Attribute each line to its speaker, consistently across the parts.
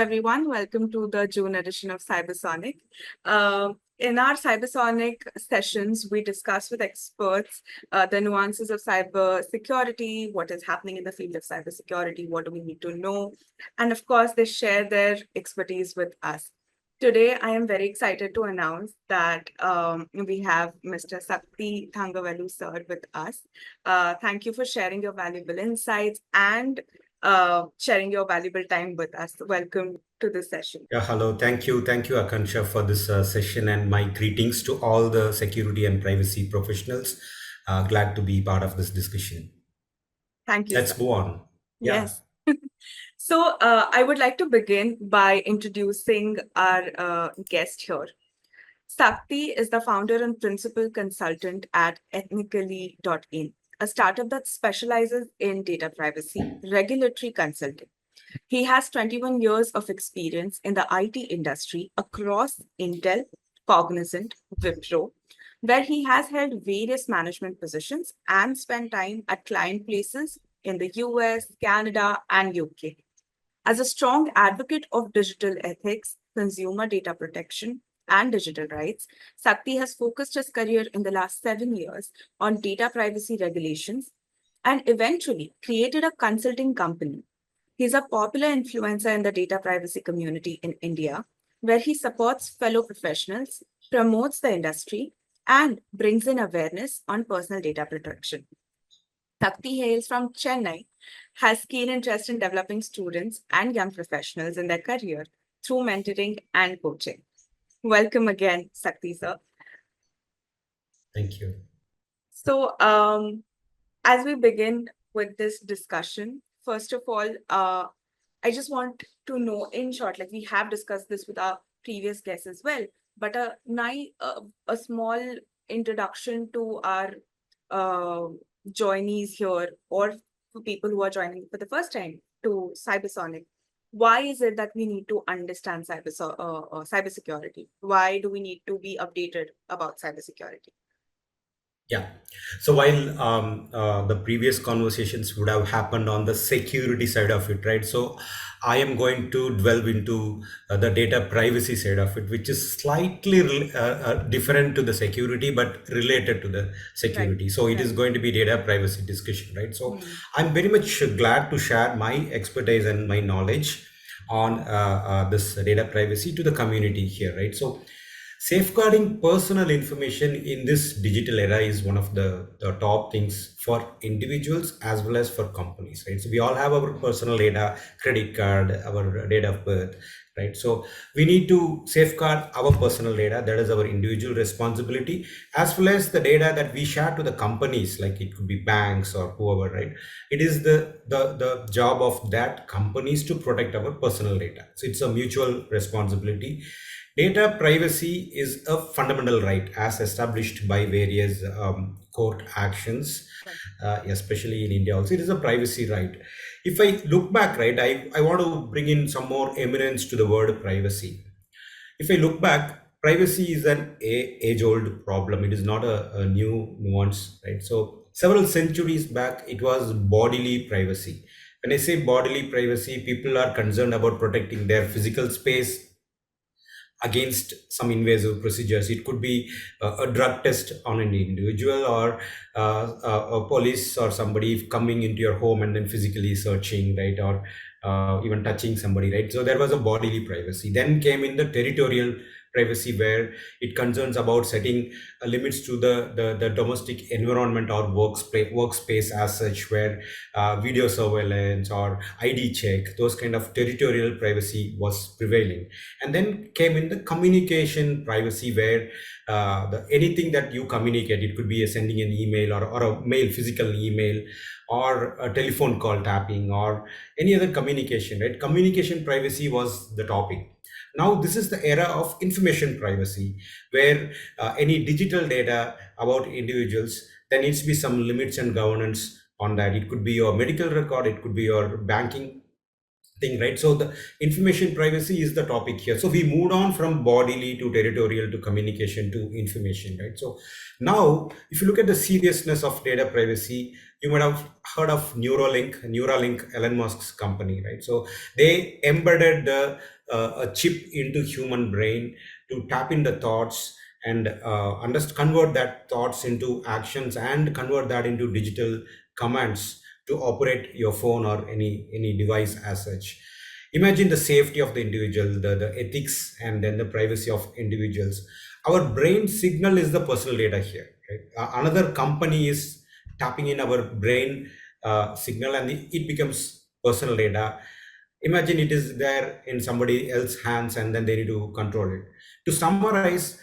Speaker 1: everyone. Welcome to the June edition of CyberSonic. In our CyberSonic sessions, we discuss with experts the nuances of cyber security, what is happening in the field of cybersecurity, what do we need to know, and of course, they share their expertise with us. Today, I am very excited to announce that we have Mr. Sakthi Thangavelu sir with us. Thank you for sharing your valuable insights and sharing your valuable time with us. Welcome to this session.
Speaker 2: Yeah, hello. Thank you. Thank you, Akansha, for this session, and my greetings to all the security and privacy professionals. Glad to be part of this discussion.
Speaker 1: Thank you,
Speaker 2: Let's
Speaker 1: sir.
Speaker 2: move on. Yeah.
Speaker 1: Yes. So I would like to begin by introducing our guest here. Sakthi is the founder and principal consultant at ethnically.in, a startup that specializes in data privacy, regulatory consulting. He has 21 years of experience in the IT industry across Intel, Cognizant, Wipro, where he has held various management positions and spent time at client places in the US, Canada, and UK. As a strong advocate of digital ethics, consumer data protection, and digital rights, Sakthi has focused his career in the last 7 years on data privacy regulations and eventually created a consulting company. He's a popular influencer in the data privacy community in India, where he supports fellow professionals, promotes the industry, and brings in awareness on personal data protection. Sakthi hails from Chennai, has keen interest in developing students and young professionals in their career through mentoring and coaching. Welcome again, Sakthi sir.
Speaker 2: Thank you.
Speaker 1: So, as we begin with this discussion, first of all, I just want to know in short, like we have discussed this with our previous guests as well, but a small introduction to our joinees here or for people who are joining for the first time to Cybersonic. Why is it that we need to understand cybersecurity? Why do we need to be updated about cybersecurity?
Speaker 2: Yeah. So while the previous conversations would have happened on the security side of it, right? So I am going to delve into the data privacy side of it, which is slightly different to the security, but related to the
Speaker 1: Right,
Speaker 2: security. So it is
Speaker 1: right.
Speaker 2: going to be data privacy discussion, right? So
Speaker 1: Hmm.
Speaker 2: I'm very much glad to share my expertise and my knowledge on this data privacy to the community here, right? So safeguarding personal information in this digital era is one of the top things for individuals as well as for companies, right? So we all have our personal data, credit card, our date of birth, right? So we need to safeguard our personal data. That is our individual responsibility, as well as the data that we share to the companies, like it could be banks or whoever, right? It is the job of that companies to protect our personal data. So it's a mutual responsibility. Data privacy is a fundamental right as established by various court actions,
Speaker 1: Right.
Speaker 2: especially in India also. It is a privacy right. If I look back, right, I want to bring in some more eminence to the word privacy. If I look back, privacy is an age-old problem. It is not a new nuance, right? So several centuries back, it was bodily privacy. When I say bodily privacy, people are concerned about protecting their physical space against some invasive procedures. It could be a drug test on an individual, or a police or somebody coming into your home and then physically searching, right? Or even touching somebody, right? So there was a bodily privacy. Then came in the territorial privacy, where it concerns about setting limits to the domestic environment or workspace as such, where video surveillance or ID check, those kind of territorial privacy was prevailing. And then came in the communication privacy, where anything that you communicate, it could be sending an email, or a mail, physical email, or a telephone call tapping, or any other communication, right? Communication privacy was the topic. Now this is the era of information privacy, where any digital data about individuals, there needs to be some limits and governance on that. It could be your medical record, it could be your banking thing, right? So the information privacy is the topic here. So we moved on from bodily to territorial to communication to information, right? So now if you look at the seriousness of data privacy, You might have heard of Neuralink, Elon Musk's company, right? So they embedded a chip into human brain to tap in the thoughts and convert that thoughts into actions and convert that into digital commands to operate your phone or any device as such. Imagine the safety of the individual, the ethics, and then the privacy of individuals. Our brain signal is the personal data here, right? Another company is tapping in our brain signal, and it becomes personal data. Imagine it is there in somebody else's hands, and then they need to control it. To summarize,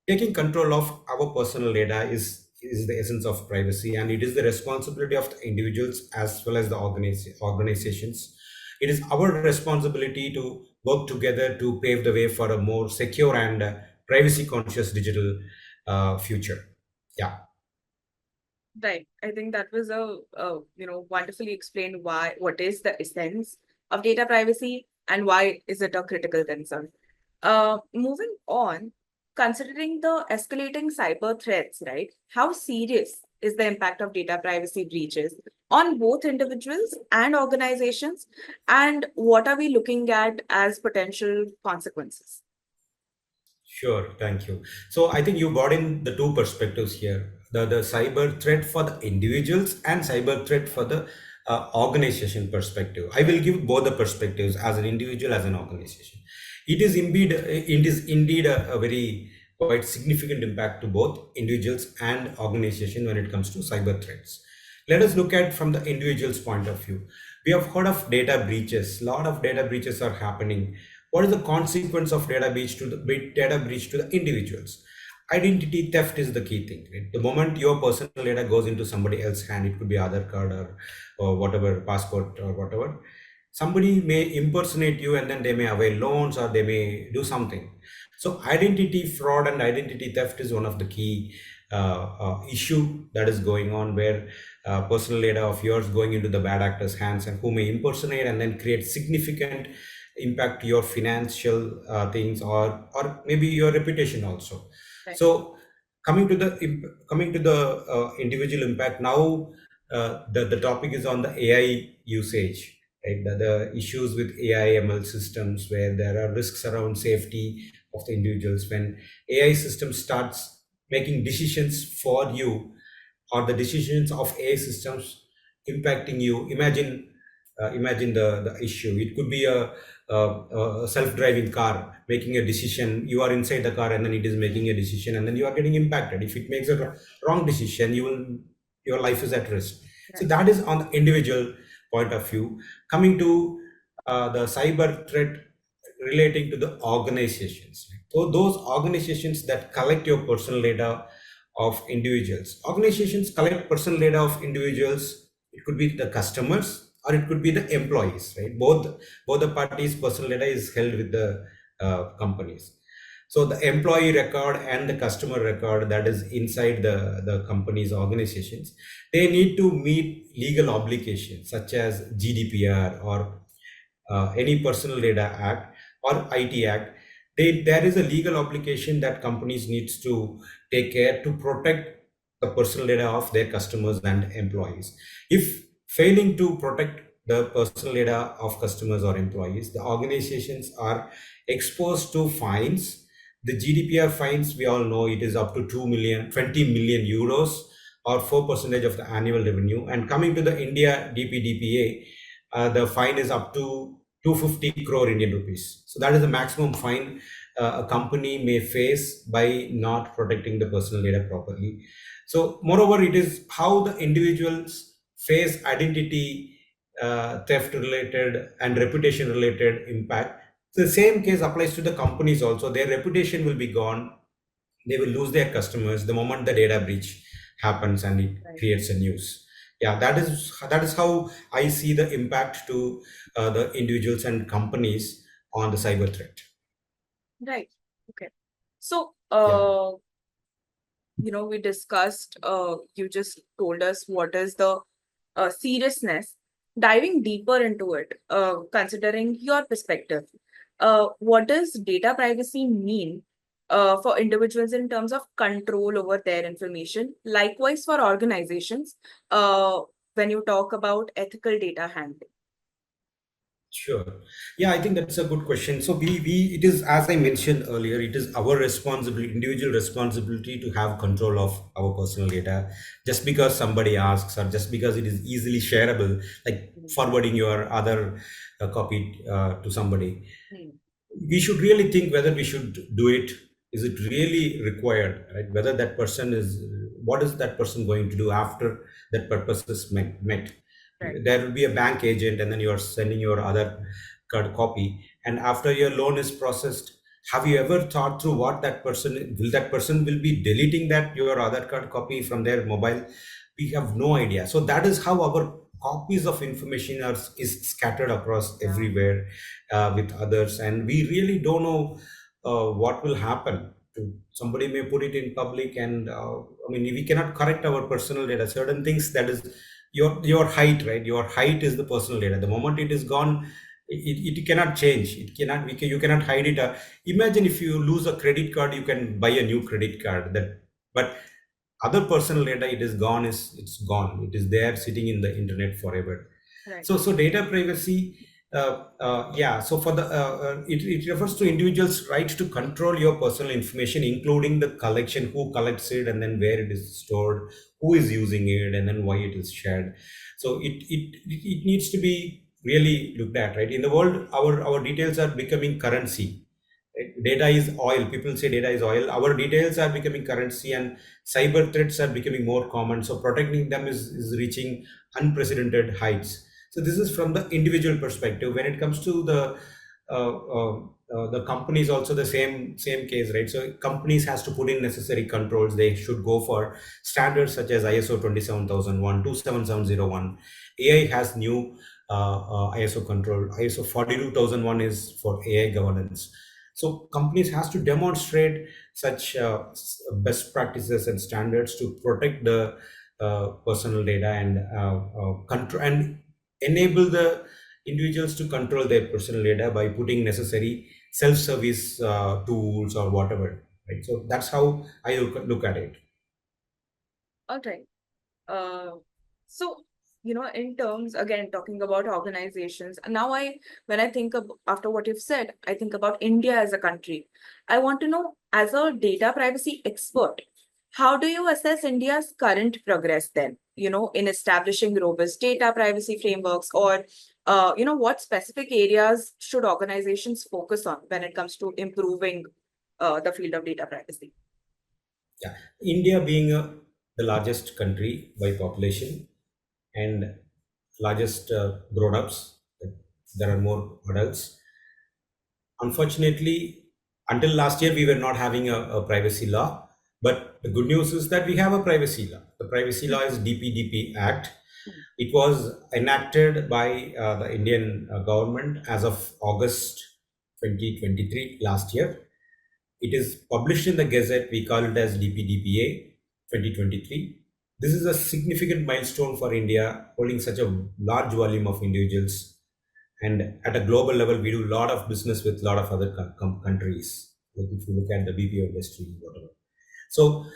Speaker 2: taking control of our personal data is the essence of privacy, and it is the responsibility of the individuals as well as the organizations. It is our responsibility to work together to pave the way for a more secure and privacy conscious digital future. Yeah.
Speaker 1: Right. I think that was wonderfully explained what is the essence of data privacy and why is it a critical concern. Moving on, considering the escalating cyber threats, right? How serious is the impact of data privacy breaches on both individuals and organizations? And what are we looking at as potential consequences?
Speaker 2: Sure, thank you. So I think you got in the two perspectives here, the cyber threat for the individuals and cyber threat for the organization perspective. I will give both the perspectives as an individual, as an organization. It is indeed a very quite significant impact to both individuals and organization when it comes to cyber threats. Let us look at from the individual's point of view. We have heard of data breaches. A lot of data breaches are happening. What is the consequence of data breach to the individuals? Identity theft is the key thing, right? The moment your personal data goes into somebody else's hand, it could be Aadhaar card or whatever, passport or whatever, somebody may impersonate you and then they may avail loans or they may do something. So identity fraud and identity theft is one of the key issue that is going on, where personal data of yours going into the bad actors hands and who may impersonate and then create significant impact to your financial things, or maybe your reputation also.
Speaker 1: Right.
Speaker 2: So coming to the individual impact now, the topic is on the AI usage, right? The issues with AI ML systems, where there are risks around safety of the individuals when AI system starts making decisions for you, or the decisions of AI systems impacting you. Imagine the issue. It could be a self-driving car making a decision. You are inside the car and then it is making a decision, and then you are getting impacted. If it makes a wrong decision, your life is at risk. So
Speaker 1: Right.
Speaker 2: that is on the individual point of view. Coming to the cyber threat relating to the organizations. So those organizations that collect your personal data of individuals. Organizations collect personal data of individuals. It could be the customers or it could be the employees, right? Both the parties' personal data is held with the companies. So the employee record and the customer record that is inside the company's organizations, they need to meet legal obligations such as GDPR or any Personal Data Act or IT Act. There is a legal obligation that companies needs to take care to protect the personal data of their customers and employees. If failing to protect the personal data of customers or employees, the organizations are exposed to fines. The GDPR fines, we all know it is up to 20 million euros or 4% of the annual revenue. And coming to the India DPDPA, the fine is up to 250 crore Indian rupees. So that is the maximum fine a company may face by not protecting the personal data properly. So moreover, it is how the individuals face identity theft related and reputation related impact. The same case applies to the companies also. Their reputation will be gone. They will lose their customers the moment the data breach happens and it
Speaker 1: Right.
Speaker 2: creates a news. Yeah, that is how I see the impact to the individuals and companies on the cyber threat.
Speaker 1: Right. Okay. So,
Speaker 2: Yeah.
Speaker 1: we discussed, you just told us what is the seriousness. Diving deeper into it, considering your perspective, what does data privacy mean for individuals in terms of control over their information? Likewise, for organizations, when you talk about ethical data handling?
Speaker 2: Sure. Yeah, I think that's a good question. So it is, as I mentioned earlier, it is our responsibility, individual responsibility to have control of our personal data. Just because somebody asks, or just because it is easily shareable, like
Speaker 1: Mm,
Speaker 2: forwarding your other copy to somebody,
Speaker 1: mm,
Speaker 2: we should really think whether we should do it. Is it really required, right? Whether that person is, what is that person going to do after that purpose is met?
Speaker 1: right.
Speaker 2: There will be a bank agent, and then you are sending your other card copy, and after your loan is processed, have you ever thought through what that person will be deleting that your other card copy from their mobile? We have no idea. So that is how our copies of information is scattered across
Speaker 1: Yeah.
Speaker 2: everywhere with others, and we really don't know what will happen. Somebody may put it in public, and I mean, we cannot correct our personal data. Certain things, that is your height, right? Your height is the personal data. The moment it is gone, it cannot change. It cannot, you cannot hide it. Imagine if you lose a credit card, you can buy a new credit card. But other personal data, it is gone, it's gone. It is there sitting in the internet forever.
Speaker 1: Right.
Speaker 2: So data privacy, yeah. So for the it refers to individuals' right to control your personal information, including the collection, who collects it, and then where it is stored, who is using it, and then why it is shared. So it needs to be really looked at, right? In the world, our details are becoming currency. Right? Data is oil. People say data is oil. Our details are becoming currency, and cyber threats are becoming more common. So protecting them is reaching unprecedented heights. So this is from the individual perspective. When it comes to the companies, also the same case, right? So companies has to put in necessary controls. They should go for standards such as ISO 27001, 27701. AI has new ISO control. ISO 42001 is for AI governance. So companies has to demonstrate such best practices and standards to protect the personal data, and control and enable the individuals to control their personal data by putting necessary self-service tools or whatever. Right. So that's how I look at it.
Speaker 1: All right. Uh, so, in terms, again, talking about organizations, now when I think of, after what you've said, I think about India as a country. I want to know, as a data privacy expert, how do you assess India's current progress then, in establishing robust data privacy frameworks, or, what specific areas should organizations focus on when it comes to improving the field of data privacy?
Speaker 2: Yeah, India being the largest country by population and largest grown-ups, there are more adults. Unfortunately, until last year, we were not having a privacy law. But the good news is that we have a privacy law. The privacy law is DPDP Act. It was enacted by the Indian government as of August 2023, last year. It is published in the Gazette. We call it as DPDPA 2023. This is a significant milestone for India, holding such a large volume of individuals, and at a global level, we do a lot of business with a lot of other countries. Like if you look at the BPO industry, whatever. So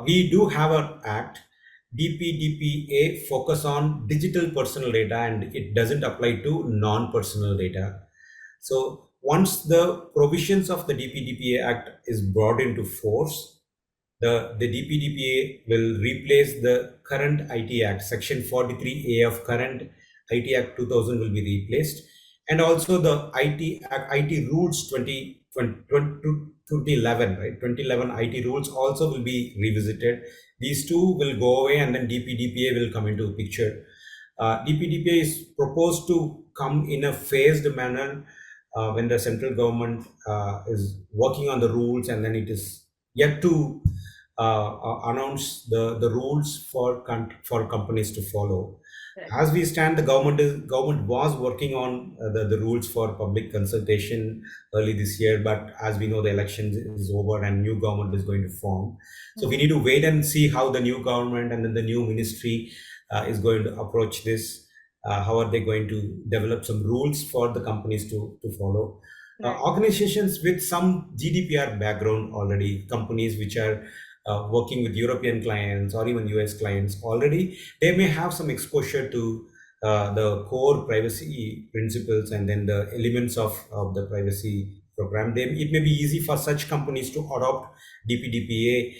Speaker 2: we do have an act. DPDPA focus on digital personal data, and it doesn't apply to non-personal data. So once the provisions of the DPDPA Act is brought into force, the DPDPA will replace the current IT Act. Section 43A of current IT Act 2000 will be replaced. And also the IT rules 2011, right? 2011 IT rules also will be revisited. These two will go away, and then DPDPA will come into picture. DPDPA is proposed to come in a phased manner when the central government is working on the rules, and then it is yet to announce the rules for companies to follow.
Speaker 1: Right.
Speaker 2: As we stand, the government was working on the rules for public consultation early this year, but as we know, the election is over and new government is going to form. So we need to wait and see how the new government and then the new ministry is going to approach this. How are they going to develop some rules for the companies to follow?
Speaker 1: Right.
Speaker 2: Organizations with some GDPR background already, companies which are working with European clients or even US clients already, they may have some exposure to the core privacy principles and then the elements of the privacy program. It may be easy for such companies to adopt DPDPA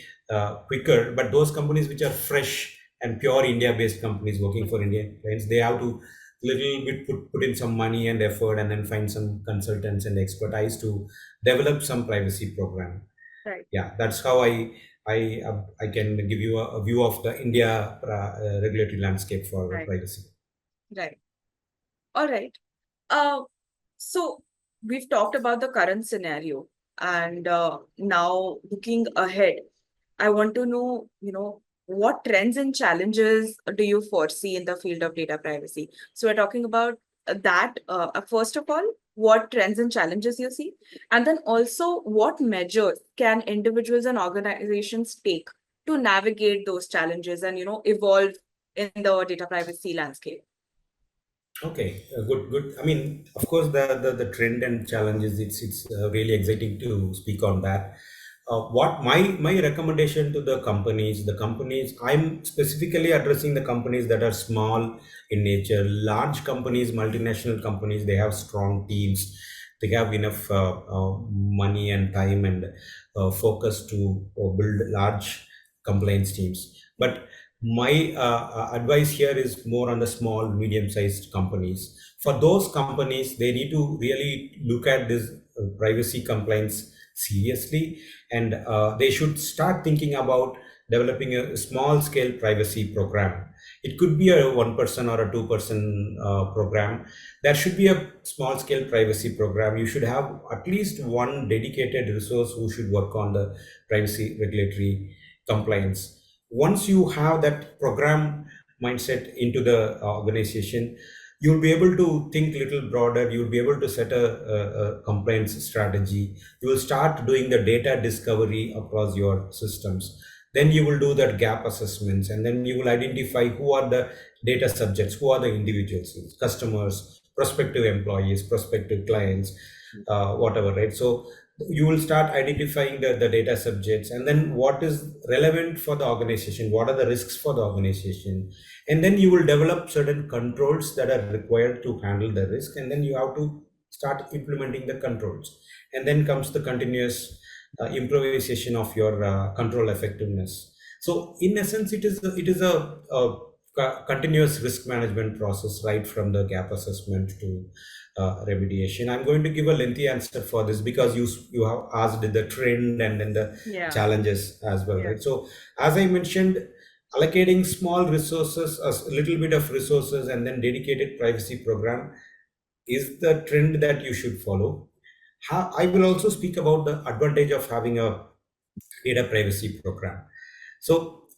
Speaker 2: quicker, but those companies which are fresh and pure India-based companies working for Indian clients, they have to little bit put in some money and effort and then find some consultants and expertise to develop some privacy program.
Speaker 1: Right.
Speaker 2: Yeah, that's how I can give you a view of the India regulatory landscape for
Speaker 1: Right.
Speaker 2: privacy.
Speaker 1: Right. All right. Uh, so we've talked about the current scenario, and now looking ahead, I want to know, what trends and challenges do you foresee in the field of data privacy? So we're talking about that. First of all, what trends and challenges you see, and then also what measures can individuals and organizations take to navigate those challenges and evolve in the data privacy landscape.
Speaker 2: Okay, good. I mean, of course, the trend and challenges. It's really exciting to speak on that. What my recommendation to the companies, I'm specifically addressing the companies that are small in nature. Large companies, multinational companies, they have strong teams. They have enough money and time and focus to build large compliance teams. But my advice here is more on the small medium-sized companies. For those companies, they need to really look at this privacy compliance seriously, and they should start thinking about developing a small scale privacy program. It could be a 1% or a 2% program. There should be a small scale privacy program. You should have at least one dedicated resource who should work on the privacy regulatory compliance. Once you have that program mindset into the organization, you'll be able to think little broader. You'll be able to set a compliance strategy. You will start doing the data discovery across your systems. Then you will do that gap assessments, and then you will identify who are the data subjects, who are the individuals, customers, prospective employees, prospective clients, whatever, right? So you will start identifying the data subjects, and then what is relevant for the organization, what are the risks for the organization, and then you will develop certain controls that are required to handle the risk, and then you have to start implementing the controls, and then comes the continuous improvisation of your control effectiveness. So in essence, it is a continuous risk management process, right from the gap assessment to remediation. I'm going to give a lengthy answer for this because you have asked the trend and then the challenges as well, right? So as I mentioned, allocating small resources, a little bit of resources, and then dedicated privacy program is the trend that you should follow. I will also speak about the advantage of having a data privacy program. So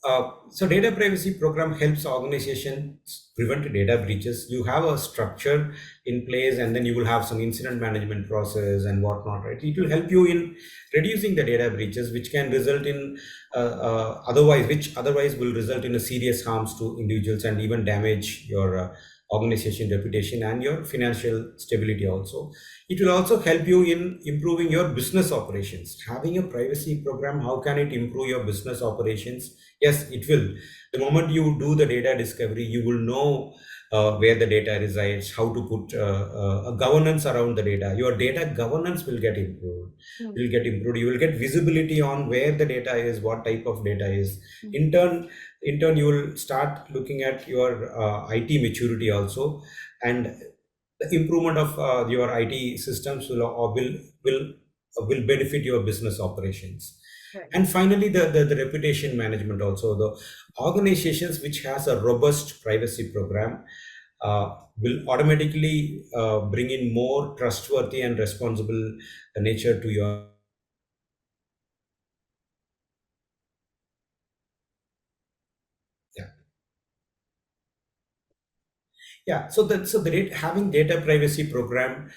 Speaker 2: data privacy program helps organizations prevent data breaches. You have a structure in place, and then you will have some incident management process and whatnot, right? It will help you in reducing the data breaches, which can result in otherwise will result in a serious harms to individuals and even damage your organization reputation and your financial stability also. It will also help you in improving your business operations. Having a privacy program, how can it improve your business operations? Yes, it will. The moment you do the data discovery, you will know where the data resides, how to put a governance around the data. Your data governance will get improved. Will get improved. You will get visibility on where the data is, what type of data is. In turn, you will start looking at your IT maturity also, and the improvement of your IT systems will benefit your business operations.
Speaker 1: Right.
Speaker 2: And finally, the reputation management also. The organizations which has a robust privacy program will automatically bring in more trustworthy and responsible nature to your. Yeah. Yeah, having data privacy program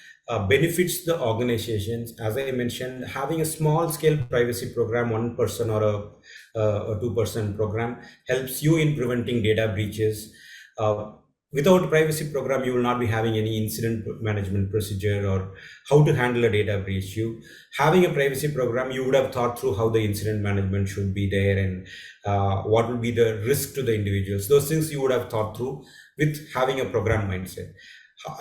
Speaker 2: benefits the organizations. As I mentioned, having a small scale privacy program, 1% or a 2% program helps you in preventing data breaches. Without privacy program, you will not be having any incident management procedure or how to handle a data breach. You having a privacy program, you would have thought through how the incident management should be there, and what will be the risk to the individuals. Those things you would have thought through with having a program mindset.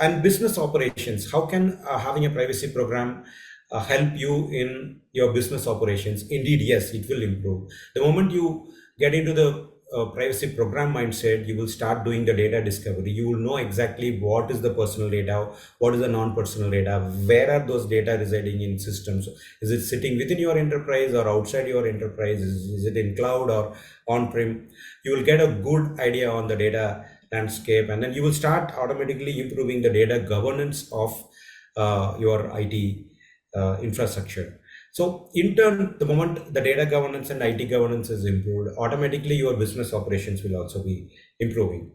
Speaker 2: And business operations, how can having a privacy program help you in your business operations? Indeed, yes, it will improve. The moment you get into the privacy program mindset, you will start doing the data discovery. You will know exactly what is the personal data, what is the non-personal data, where are those data residing in systems. Is it sitting within your enterprise or outside your enterprise? Is it in cloud or on-prem? You will get a good idea on the data landscape, and then you will start automatically improving the data governance of your IT infrastructure. So in turn, the moment the data governance and IT governance is improved, automatically your business operations will also be improving.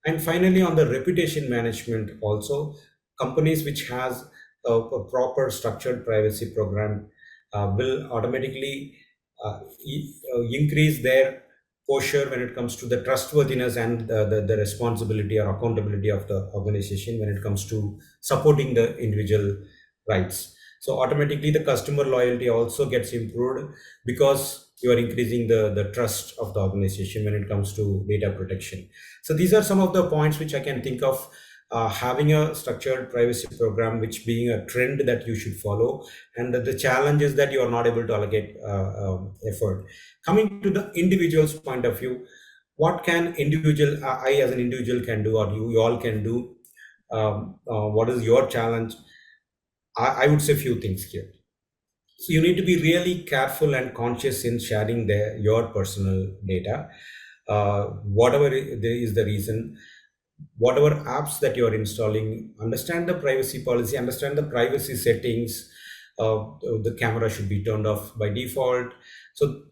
Speaker 2: And finally, on the reputation management, also companies which has a proper structured privacy program will automatically increase their posture when it comes to the trustworthiness and the responsibility or accountability of the organization when it comes to supporting the individual rights. So automatically the customer loyalty also gets improved because you are increasing the trust of the organization when it comes to data protection. So these are some of the points which I can think of, having a structured privacy program, which being a trend that you should follow, and the challenge is that you are not able to allocate effort. Coming to the individual's point of view, what can individual, I as an individual can do, or you all can do? What is your challenge? I would say few things here. So you need to be really careful and conscious in sharing your personal data. Whatever is the reason, whatever apps that you're installing, understand the privacy policy, understand the privacy settings. The camera should be turned off by default. So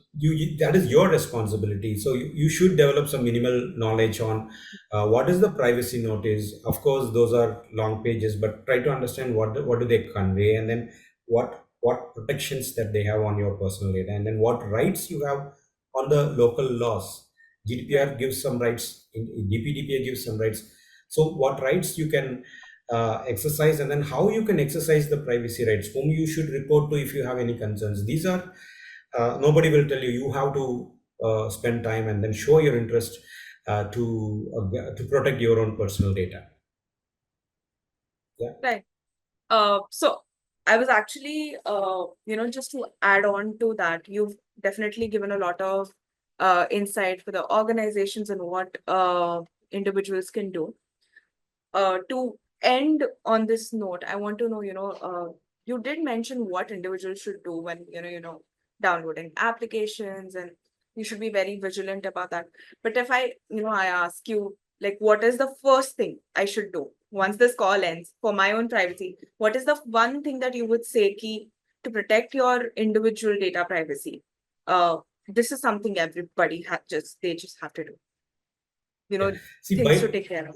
Speaker 2: that is your responsibility. So you should develop some minimal knowledge on what is the privacy notice. Of course, those are long pages, but try to understand what do they convey, and then what protections that they have on your personal data, and then what rights you have on the local laws.
Speaker 1: Right.
Speaker 2: GDPR gives some rights, DPDPA gives some rights. So what rights you can exercise, and then how you can exercise the privacy rights, whom you should report to if you have any concerns. These are, nobody will tell you. You have to spend time and then show your interest to protect your own personal data. Yeah.
Speaker 1: Right. So I was actually, just to add on to that, you've definitely given a lot of insight for the organizations and what individuals can do. To end on this note, I want to know, you did mention what individuals should do when, downloading applications, and you should be very vigilant about that. But if I ask you, like, what is the first thing I should do once this call ends for my own privacy? What is the one thing that you would say key to protect your individual data privacy? This is something everybody they just have to do.
Speaker 2: Yeah. See,
Speaker 1: Things to take care of.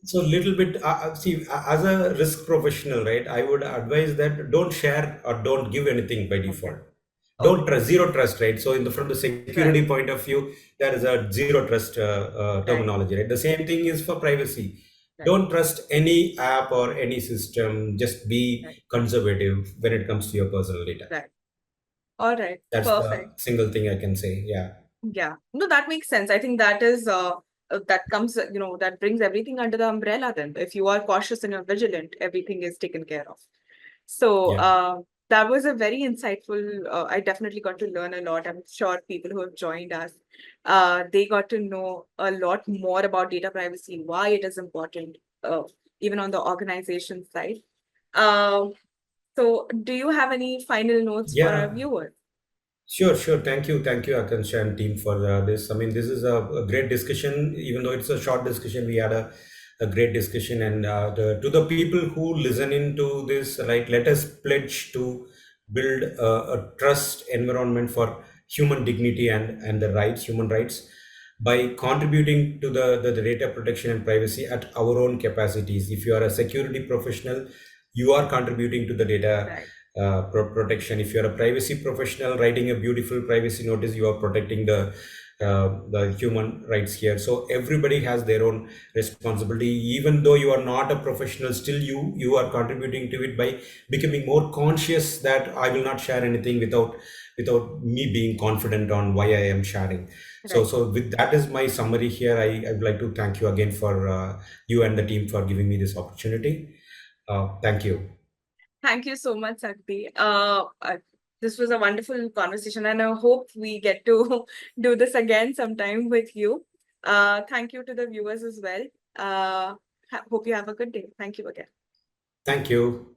Speaker 2: so little bit, see, as a risk professional, right, I would advise that don't share or don't give anything by
Speaker 1: Okay.
Speaker 2: default. Don't
Speaker 1: Okay.
Speaker 2: trust, zero trust, right? So from the
Speaker 1: Right.
Speaker 2: security point of view, there is a zero trust
Speaker 1: Right.
Speaker 2: terminology, right? The same thing is for privacy.
Speaker 1: Right.
Speaker 2: Don't trust any app or any system. Just be
Speaker 1: Right.
Speaker 2: conservative when it comes to your personal data.
Speaker 1: Right. All right.
Speaker 2: That's the
Speaker 1: Perfect.
Speaker 2: single thing I can say. Yeah.
Speaker 1: Yeah. No, that makes sense. I think that is that comes, that brings everything under the umbrella then. If you are cautious and you're vigilant, everything is taken care of. So
Speaker 2: Yeah.
Speaker 1: that was a very insightful, I definitely got to learn a lot. I'm sure people who have joined us, they got to know a lot more about data privacy, why it is important, even on the organization side. Um, so do you have any final notes for our
Speaker 2: Yeah.
Speaker 1: viewers?
Speaker 2: Sure. Thank you, Akansha and team for this. I mean, this is a great discussion. Even though it's a short discussion, we had a great discussion. And to the people who listen into this, right, let us pledge to build a trust environment for human dignity and the rights, human rights, by contributing to the data protection and privacy at our own capacities. If you are a security professional, you are contributing to the data
Speaker 1: Right.
Speaker 2: protection. If you're a privacy professional writing a beautiful privacy notice, you are protecting the the human rights here. So everybody has their own responsibility. Even though you are not a professional, still you are contributing to it by becoming more conscious that I will not share anything without me being confident on why I am sharing. So
Speaker 1: Right.
Speaker 2: so with that is my summary here. I would like to thank you again for you and the team for giving me this opportunity. Thank you.
Speaker 1: Thank you so much, Sakti. This was a wonderful conversation, and I hope we get to do this again sometime with you. Thank you to the viewers as well. Hope you have a good day. Thank you again.
Speaker 2: Thank you.